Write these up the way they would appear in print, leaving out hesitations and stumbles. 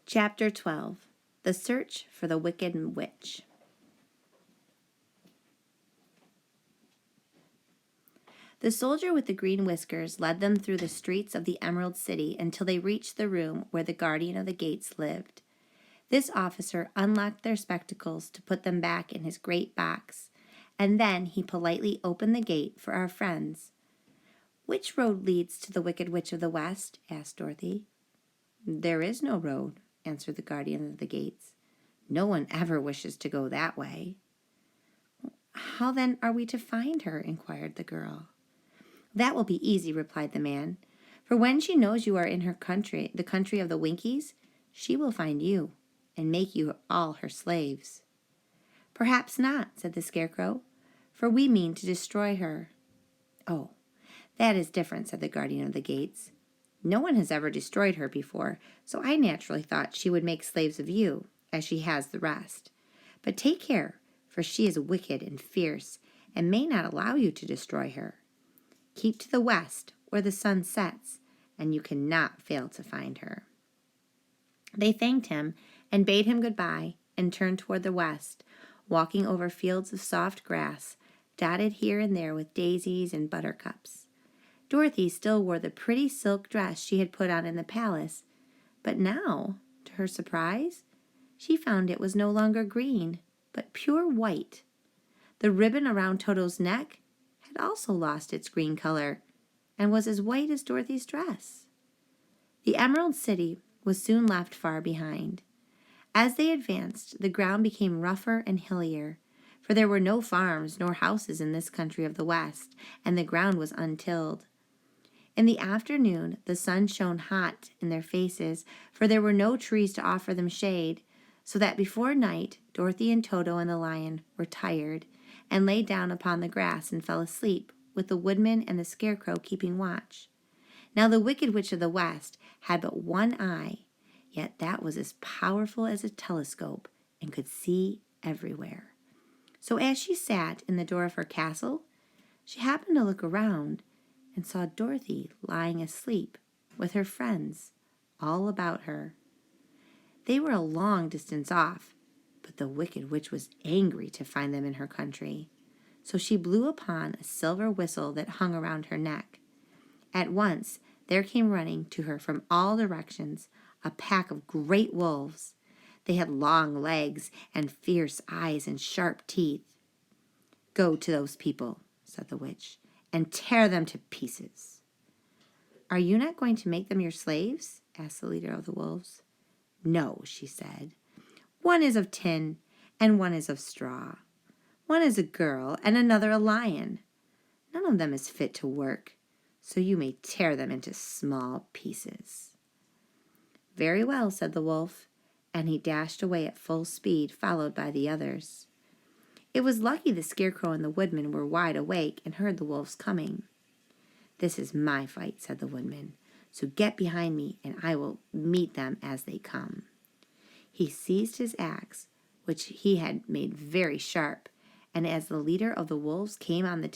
Chapter 12. The Search for the Wicked Witch. The soldier with the green whiskers led them through the streets of the Emerald City until they reached the room where the guardian of the gates lived. This officer unlocked their spectacles to put them back in his great box, and then he politely opened the gate for our friends. "Which road leads to the Wicked Witch of the West?" asked Dorothy. "There is no road," answered the guardian of the gates. "No one ever wishes to go that way." "How then are we to find her?" inquired the girl. "That will be easy," replied the man. "For when she knows you are in her country, the country of the Winkies, she will find you and make you all her slaves." "Perhaps not," said the Scarecrow, "for we mean to destroy her." "Oh, that is different," said the guardian of the gates. "No one has ever destroyed her before, so I naturally thought she would make slaves of you, as she has the rest. But take care, for she is wicked and fierce, and may not allow you to destroy her. Keep to the west, where the sun sets, and you cannot fail to find her." They thanked him and bade him goodbye and turned toward the west, walking over fields of soft grass, dotted here and there with daisies and buttercups. Dorothy still wore the pretty silk dress she had put on in the palace, but now, to her surprise, she found it was no longer green, but pure white. The ribbon around Toto's neck had also lost its green color and was as white as Dorothy's dress. The Emerald City was soon left far behind. As they advanced, the ground became rougher and hillier, for there were no farms nor houses in this country of the West, and the ground was untilled. In the afternoon, the sun shone hot in their faces, for there were no trees to offer them shade, so that before night, Dorothy and Toto and the lion were tired and lay down upon the grass and fell asleep, with the Woodman and the Scarecrow keeping watch. Now the Wicked Witch of the West had but one eye, yet that was as powerful as a telescope and could see everywhere. So as she sat in the door of her castle, she happened to look around and saw Dorothy lying asleep with her friends all about her. They were a long distance off, but the Wicked Witch was angry to find them in her country. So she blew upon a silver whistle that hung around her neck. At once there came running to her from all directions a pack of great wolves. They had long legs and fierce eyes and sharp teeth. "Go to those people," said the witch, "and tear them to pieces." "Are you not going to make them your slaves?" asked the leader of the wolves. "No," she said. "One is of tin and one is of straw. One is a girl and another a lion. None of them is fit to work, so you may tear them into small pieces." "Very well," said the wolf, and he dashed away at full speed, followed by the others. It was lucky the Scarecrow and the Woodman were wide awake and heard the wolves coming. "This is my fight," said the Woodman, "so get behind me and I will meet them as they come." He seized his axe, which he had made very sharp, and as the leader of the wolves came on, the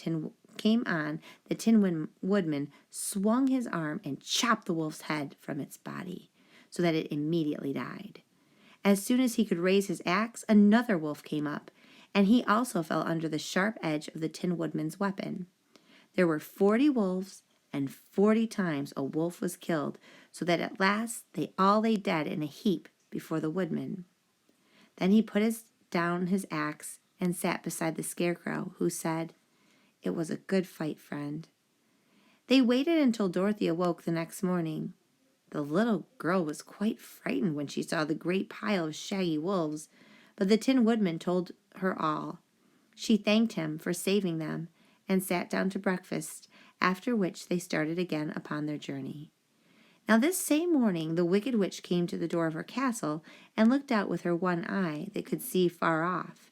Tin Woodman swung his arm and chopped the wolf's head from its body, so that it immediately died. As soon as he could raise his axe, another wolf came up, and he also fell under the sharp edge of the Tin Woodman's weapon. There were 40 wolves, and 40 times a wolf was killed, so that at last they all lay dead in a heap before the Woodman. Then he put down his axe and sat beside the Scarecrow, who said, "It was a good fight, friend." They waited until Dorothy awoke the next morning. The little girl was quite frightened when she saw the great pile of shaggy wolves, but the Tin Woodman told her all. She thanked him for saving them and sat down to breakfast, after which they started again upon their journey. Now this same morning the Wicked Witch came to the door of her castle and looked out with her one eye that could see far off.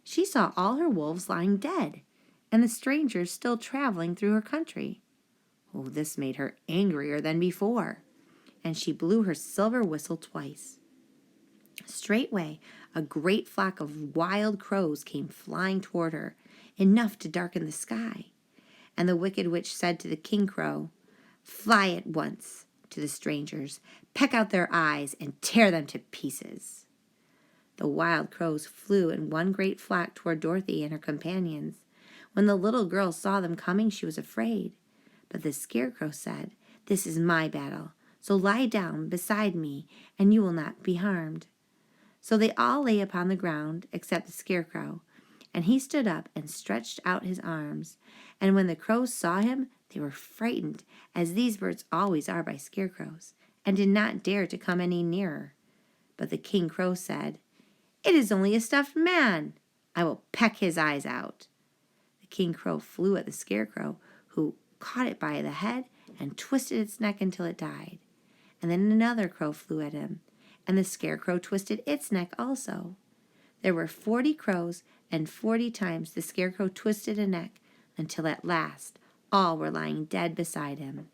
She saw all her wolves lying dead, and the strangers still traveling through her country. Oh, this made her angrier than before, and she blew her silver whistle twice. Straightway a great flock of wild crows came flying toward her, enough to darken the sky. And the Wicked Witch said to the King Crow, "Fly at once. to the strangers, peck out their eyes, and tear them to pieces." The wild crows flew in one great flock toward Dorothy and her companions. When the little girl saw them coming, she was afraid. But the Scarecrow said, "This is my battle, so lie down beside me, and you will not be harmed." So they all lay upon the ground, except the Scarecrow, and he stood up and stretched out his arms. And when the crows saw him, they were frightened, as these birds always are by scarecrows, and did not dare to come any nearer. But the King Crow said, "It is only a stuffed man. I will peck his eyes out." The King Crow flew at the Scarecrow, who caught it by the head and twisted its neck until it died. And then another crow flew at him, and the Scarecrow twisted its neck also. There were 40 crows, and 40 times the Scarecrow twisted a neck, until at last all were lying dead beside him.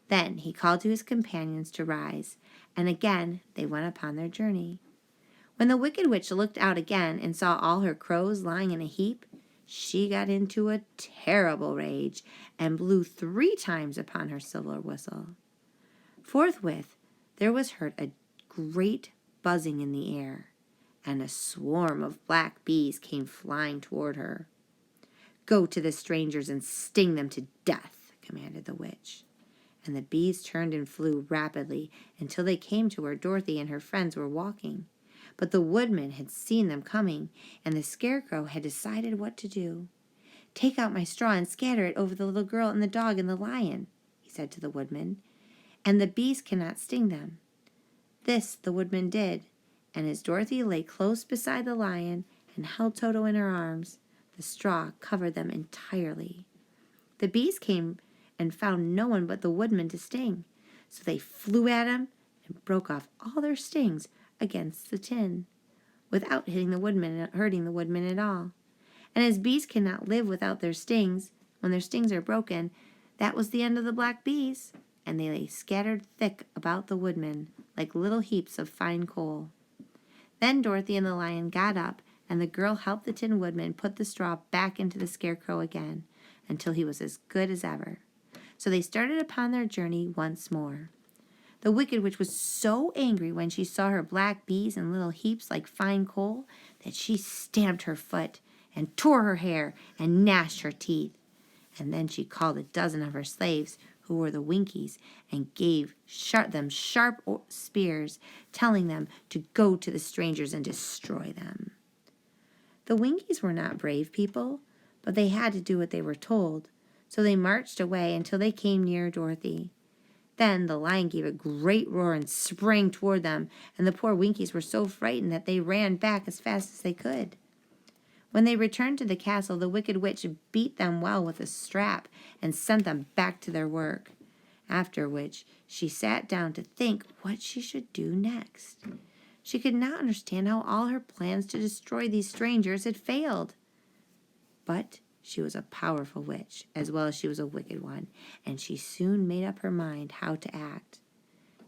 Then he called to his companions to rise, and again they went upon their journey. When the Wicked Witch looked out again and saw all her crows lying in a heap, she got into a terrible rage and blew 3 times upon her silver whistle. Forthwith there was heard a great buzzing in the air, and a swarm of black bees came flying toward her. "Go to the strangers and sting them to death," commanded the witch. And the bees turned and flew rapidly until they came to where Dorothy and her friends were walking. But the woodman had seen them coming, and the Scarecrow had decided what to do. "Take out my straw and scatter it over the little girl and the dog and the lion," he said to the woodman, "and the bees cannot sting them." This the woodman did, and as Dorothy lay close beside the lion and held Toto in her arms, the straw covered them entirely. The bees came and found no one but the woodman to sting, so they flew at him and broke off all their stings against the tin, without hurting the woodman at all. And as bees cannot live without their stings, when their stings are broken, that was the end of the black bees, and they lay scattered thick about the woodman like little heaps of fine coal. Then Dorothy and the lion got up, and the girl helped the Tin Woodman put the straw back into the Scarecrow again, until he was as good as ever. So they started upon their journey once more. The Wicked Witch was so angry when she saw her black bees in little heaps like fine coal that she stamped her foot and tore her hair and gnashed her teeth. And then she called a dozen of her slaves, who were the Winkies, and gave them sharp spears, telling them to go to the strangers and destroy them. The Winkies were not brave people, but they had to do what they were told, so they marched away until they came near Dorothy. Then the lion gave a great roar and sprang toward them, and the poor Winkies were so frightened that they ran back as fast as they could. When they returned to the castle, the Wicked Witch beat them well with a strap and sent them back to their work, after which she sat down to think what she should do next. She could not understand how all her plans to destroy these strangers had failed. But she was a powerful witch, as well as she was a wicked one, and she soon made up her mind how to act.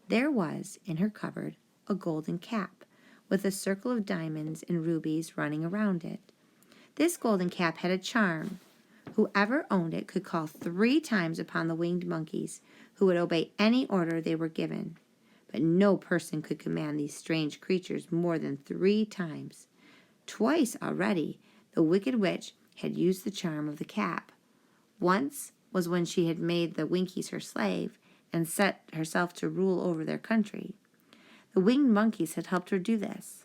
There was, in her cupboard, a golden cap, with a circle of diamonds and rubies running around it. This golden cap had a charm. Whoever owned it could call 3 times upon the winged monkeys, who would obey any order they were given. But no person could command these strange creatures more than 3 times. Twice already, the Wicked Witch had used the charm of the cap. Once was when she had made the Winkies her slave and set herself to rule over their country. The winged monkeys had helped her do this.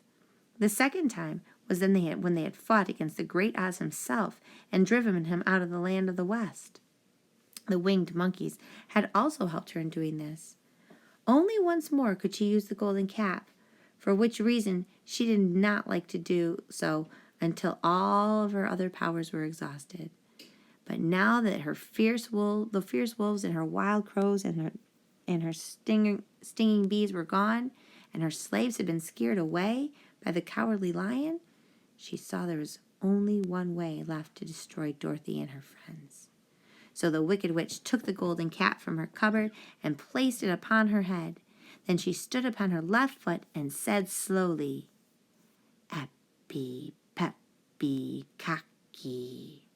The second time was when they had fought against the great Oz himself and driven him out of the land of the West. The winged monkeys had also helped her in doing this. Only once more could she use the golden cap, for which reason she did not like to do so until all of her other powers were exhausted. But now that the fierce wolves and her wild crows and her stinging bees were gone, and her slaves had been scared away by the cowardly lion, she saw there was only one way left to destroy Dorothy and her friends. So the Wicked Witch took the golden cap from her cupboard and placed it upon her head. Then she stood upon her left foot and said slowly, "Epi, peppy, cocky."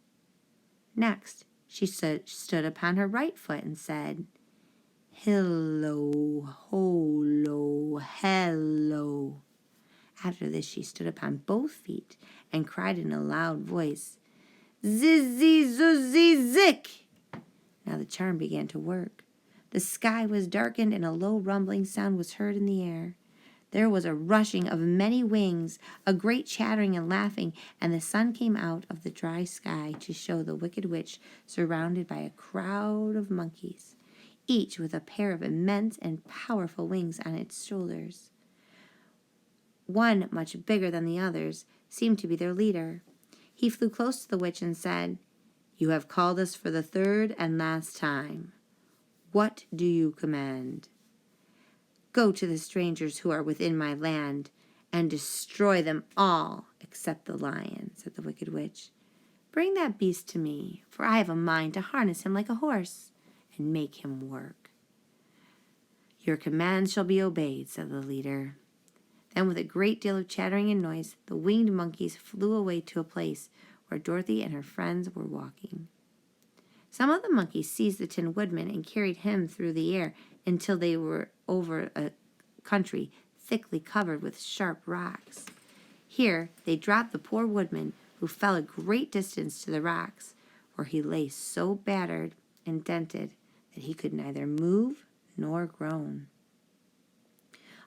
Next, she stood upon her right foot and said, Hillo, holo, hello. After this, she stood upon both feet and cried in a loud voice, Zizzy, zuzzy, zick! Now the charm began to work. The sky was darkened and a low rumbling sound was heard in the air. There was a rushing of many wings, a great chattering and laughing, and the sun came out of the dry sky to show the wicked witch surrounded by a crowd of monkeys, each with a pair of immense and powerful wings on its shoulders. One, much bigger than the others, seemed to be their leader. He flew close to the witch and said, You have called us for the third and last time. What do you command? Go to the strangers who are within my land and destroy them all except the lion, said the wicked witch. Bring that beast to me, for I have a mind to harness him like a horse and make him work. Your commands shall be obeyed, said the leader. Then with a great deal of chattering and noise, the winged monkeys flew away to a place where Dorothy and her friends were walking. Some of the monkeys seized the Tin Woodman and carried him through the air until they were over a country thickly covered with sharp rocks. Here they dropped the poor woodman, who fell a great distance to the rocks, where he lay so battered and dented that he could neither move nor groan.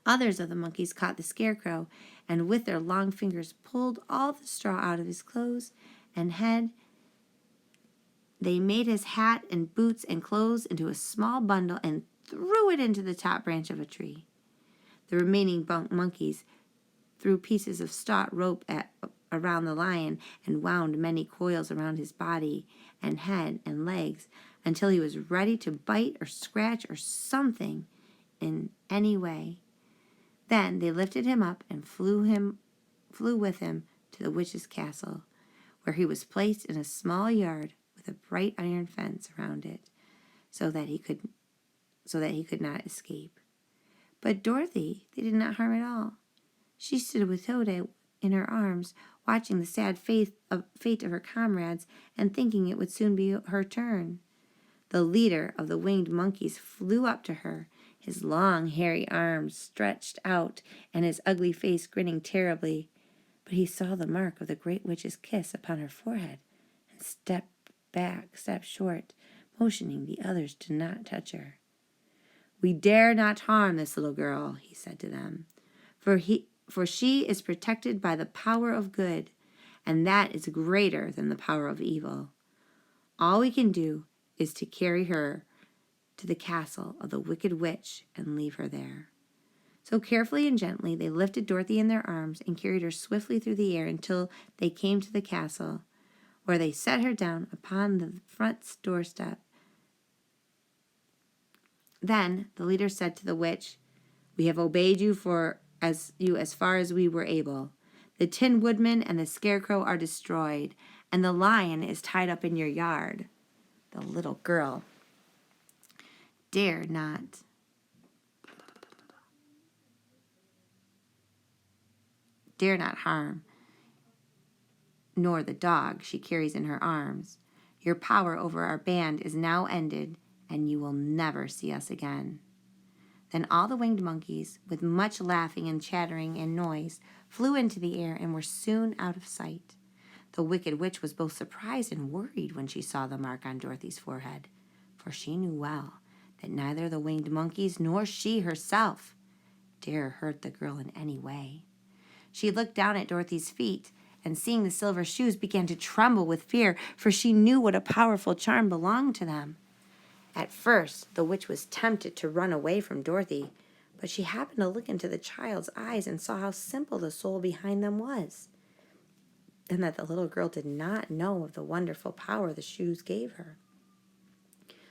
Others of the monkeys caught the Scarecrow, and with their long fingers pulled all the straw out of his clothes and head. They made his hat and boots and clothes into a small bundle and threw it into the top branch of a tree. The remaining monkeys threw pieces of stout rope around the lion and wound many coils around his body and head and legs until he was ready to bite or scratch or something in any way. Then they lifted him up and flew with him to the witch's castle, where he was placed in a small yard with a bright iron fence around it, so that he could not escape. But Dorothy they did not harm at all. She stood with Toad in her arms, watching the sad fate of her comrades and thinking it would soon be her turn. The leader of the winged monkeys flew up to her, his long, hairy arms stretched out and his ugly face grinning terribly. But he saw the mark of the great witch's kiss upon her forehead and stepped short, motioning the others to not touch her. We dare not harm this little girl, he said to them, for she is protected by the power of good, and that is greater than the power of evil. All we can do is to carry her to the castle of the wicked witch and leave her there. So carefully and gently they lifted Dorothy in their arms and carried her swiftly through the air until they came to the castle, where they set her down upon the front doorstep. Then the leader said to the witch, We have obeyed you as far as we were able. The Tin Woodman and the Scarecrow are destroyed, and the lion is tied up in your yard. The little girl dare not harm, nor the dog she carries in her arms. Your power over our band is now ended, and you will never see us again. Then all the winged monkeys, with much laughing and chattering and noise, flew into the air and were soon out of sight. The wicked witch was both surprised and worried when she saw the mark on Dorothy's forehead, for she knew well that neither the winged monkeys nor she herself dare hurt the girl in any way. She looked down at Dorothy's feet, and seeing the silver shoes began to tremble with fear, for she knew what a powerful charm belonged to them. At first, the witch was tempted to run away from Dorothy, but she happened to look into the child's eyes and saw how simple the soul behind them was, and that the little girl did not know of the wonderful power the shoes gave her.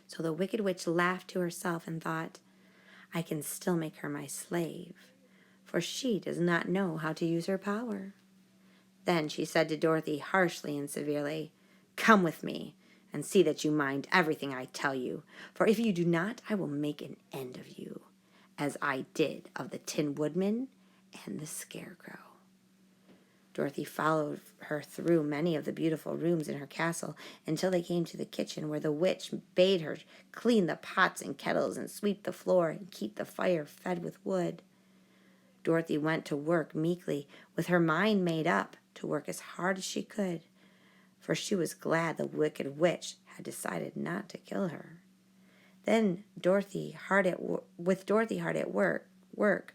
So the wicked witch laughed to herself and thought, I can still make her my slave, for she does not know how to use her power. Then she said to Dorothy harshly and severely, Come with me and see that you mind everything I tell you, for if you do not, I will make an end of you, as I did of the Tin Woodman and the Scarecrow. Dorothy followed her through many of the beautiful rooms in her castle until they came to the kitchen, where the witch bade her clean the pots and kettles and sweep the floor and keep the fire fed with wood. Dorothy went to work meekly, with her mind made up to work as hard as she could, for she was glad the wicked witch had decided not to kill her. Then with Dorothy hard at work,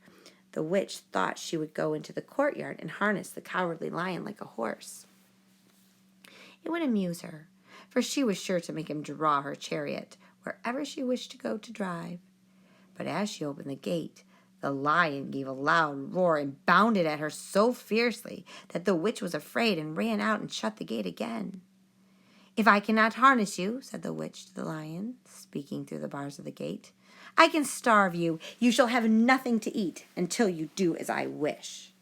the witch thought she would go into the courtyard and harness the Cowardly Lion like a horse. It would amuse her, for she was sure to make him draw her chariot wherever she wished to go to drive. But as she opened the gate, the lion gave a loud roar and bounded at her so fiercely that the witch was afraid and ran out and shut the gate again. "If I cannot harness you," said the witch to the lion, speaking through the bars of the gate, "I can starve you. You shall have nothing to eat until you do as I wish."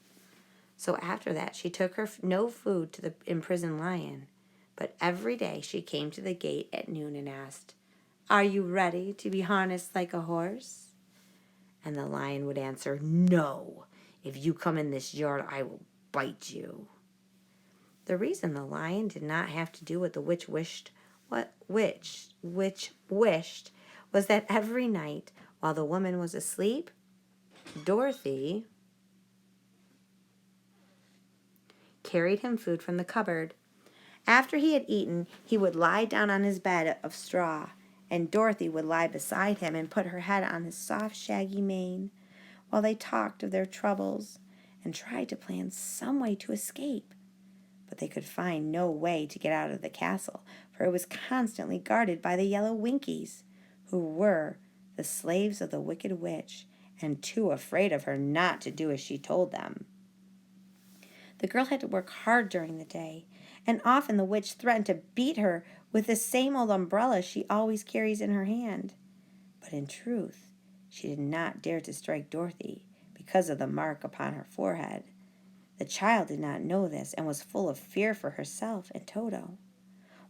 So after that she took her no food to the imprisoned lion, but every day she came to the gate at noon and asked, "Are you ready to be harnessed like a horse?" And the lion would answer, "No. If you come in this yard, I will bite you." The reason the lion did not have to do what the witch wished was that every night while the woman was asleep, Dorothy carried him food from the cupboard. After he had eaten, he would lie down on his bed of straw, and Dorothy would lie beside him and put her head on his soft, shaggy mane, while they talked of their troubles and tried to plan some way to escape. But they could find no way to get out of the castle, for it was constantly guarded by the yellow Winkies, who were the slaves of the wicked witch, and too afraid of her not to do as she told them. The girl had to work hard during the day, and often the witch threatened to beat her with the same old umbrella she always carries in her hand. But in truth, she did not dare to strike Dorothy because of the mark upon her forehead. The child did not know this and was full of fear for herself and Toto.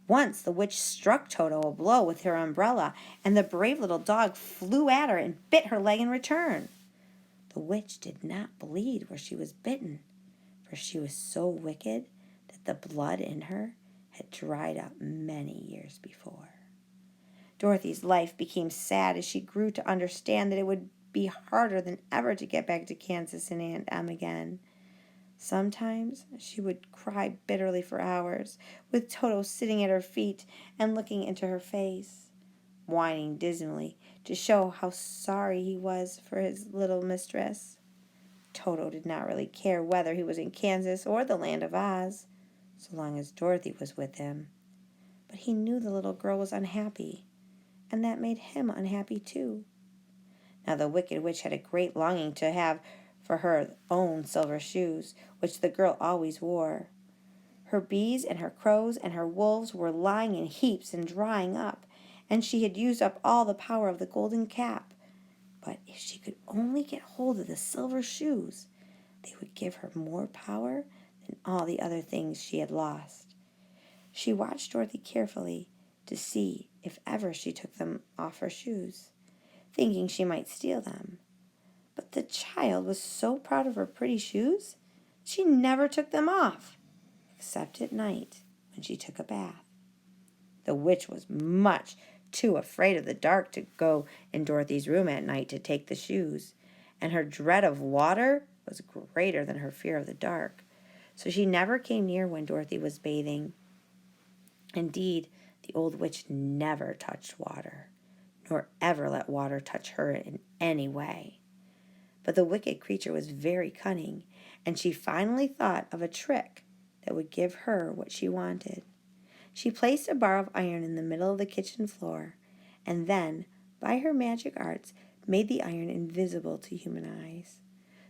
Once the witch struck Toto a blow with her umbrella, and the brave little dog flew at her and bit her leg in return. The witch did not bleed where she was bitten, for she was so wicked that the blood in her had dried up many years before. Dorothy's life became sad as she grew to understand that it would be harder than ever to get back to Kansas and Aunt Em again. Sometimes she would cry bitterly for hours, with Toto sitting at her feet and looking into her face, whining dismally to show how sorry he was for his little mistress. Toto did not really care whether he was in Kansas or the Land of Oz, so long as Dorothy was with him. But he knew the little girl was unhappy, and that made him unhappy too. Now the wicked witch had a great longing to have for her own silver shoes, which the girl always wore. Her bees and her crows and her wolves were lying in heaps and drying up, and she had used up all the power of the golden cap. But if she could only get hold of the silver shoes, they would give her more power than all the other things she had lost. She watched Dorothy carefully to see if ever she took them off her shoes, thinking she might steal them. But the child was so proud of her pretty shoes, she never took them off, except at night when she took a bath. The witch was much too afraid of the dark to go in Dorothy's room at night to take the shoes, and her dread of water was greater than her fear of the dark, so she never came near when Dorothy was bathing. Indeed, the old witch never touched water, nor ever let water touch her in any way. But the wicked creature was very cunning, and she finally thought of a trick that would give her what she wanted. She placed a bar of iron in the middle of the kitchen floor, and then, by her magic arts, made the iron invisible to human eyes,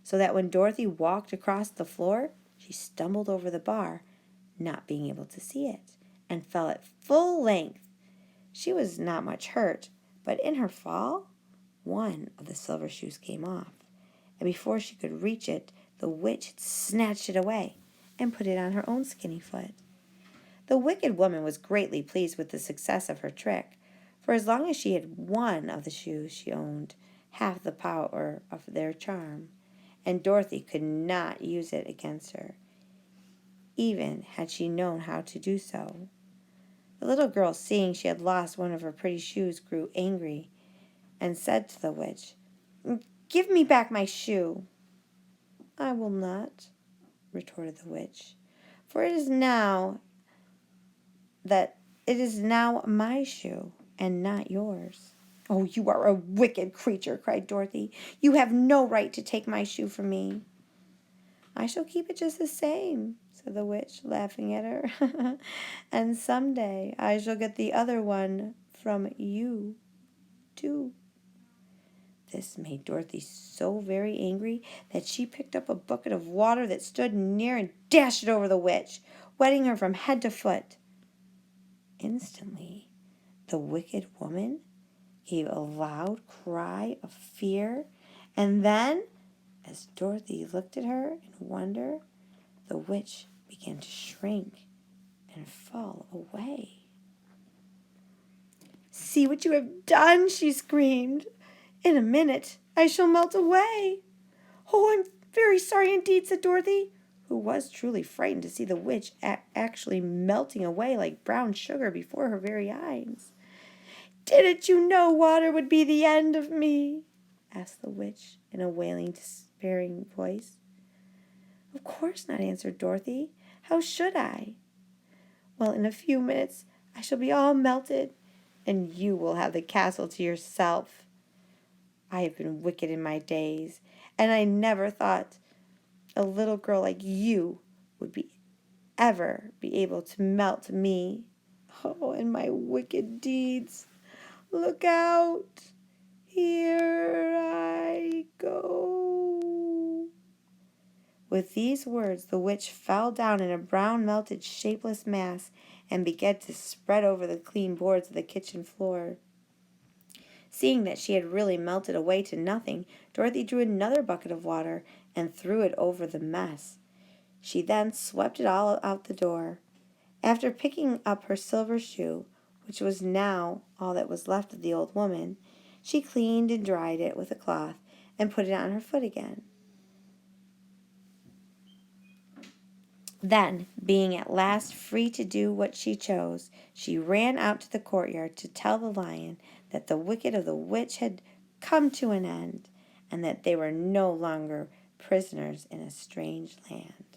so that when Dorothy walked across the floor, she stumbled over the bar, not being able to see it, and fell at full length. She was not much hurt, but in her fall, one of the silver shoes came off, and before she could reach it, the witch had snatched it away and put it on her own skinny foot. The wicked woman was greatly pleased with the success of her trick, for as long as she had one of the shoes, she owned half the power of their charm, and Dorothy could not use it against her, even had she known how to do so. The little girl, seeing she had lost one of her pretty shoes, grew angry and said to the witch, "Give me back my shoe." "I will not," retorted the witch, "for it is now my shoe and not yours." "Oh, you are a wicked creature," cried Dorothy. "You have no right to take my shoe from me." "I shall keep it just the same," said the witch, laughing at her. "And someday I shall get the other one from you, too." This made Dorothy so very angry that she picked up a bucket of water that stood near and dashed it over the witch, wetting her from head to foot. Instantly, the wicked woman gave a loud cry of fear, and then, as Dorothy looked at her in wonder, the witch began to shrink and fall away. "See what you have done," she screamed. "In a minute I shall melt away." "Oh, I'm very sorry indeed," said Dorothy, who was truly frightened to see the witch actually melting away like brown sugar before her very eyes. "Didn't you know water would be the end of me?" asked the witch in a wailing, despairing voice. "Of course not," answered Dorothy. "How should I?" "Well, in a few minutes I shall be all melted, and you will have the castle to yourself. I have been wicked in my days, and I never thought a little girl like you would ever be able to melt me. Oh, and my wicked deeds. Look out! Here I go." With these words, the witch fell down in a brown, melted, shapeless mass and began to spread over the clean boards of the kitchen floor. Seeing that she had really melted away to nothing, Dorothy drew another bucket of water and threw it over the mess. She then swept it all out the door. After picking up her silver shoe, which was now all that was left of the old woman, she cleaned and dried it with a cloth and put it on her foot again. Then, being at last free to do what she chose, she ran out to the courtyard to tell the lion that the wicked of the witch had come to an end, and that they were no longer prisoners in a strange land.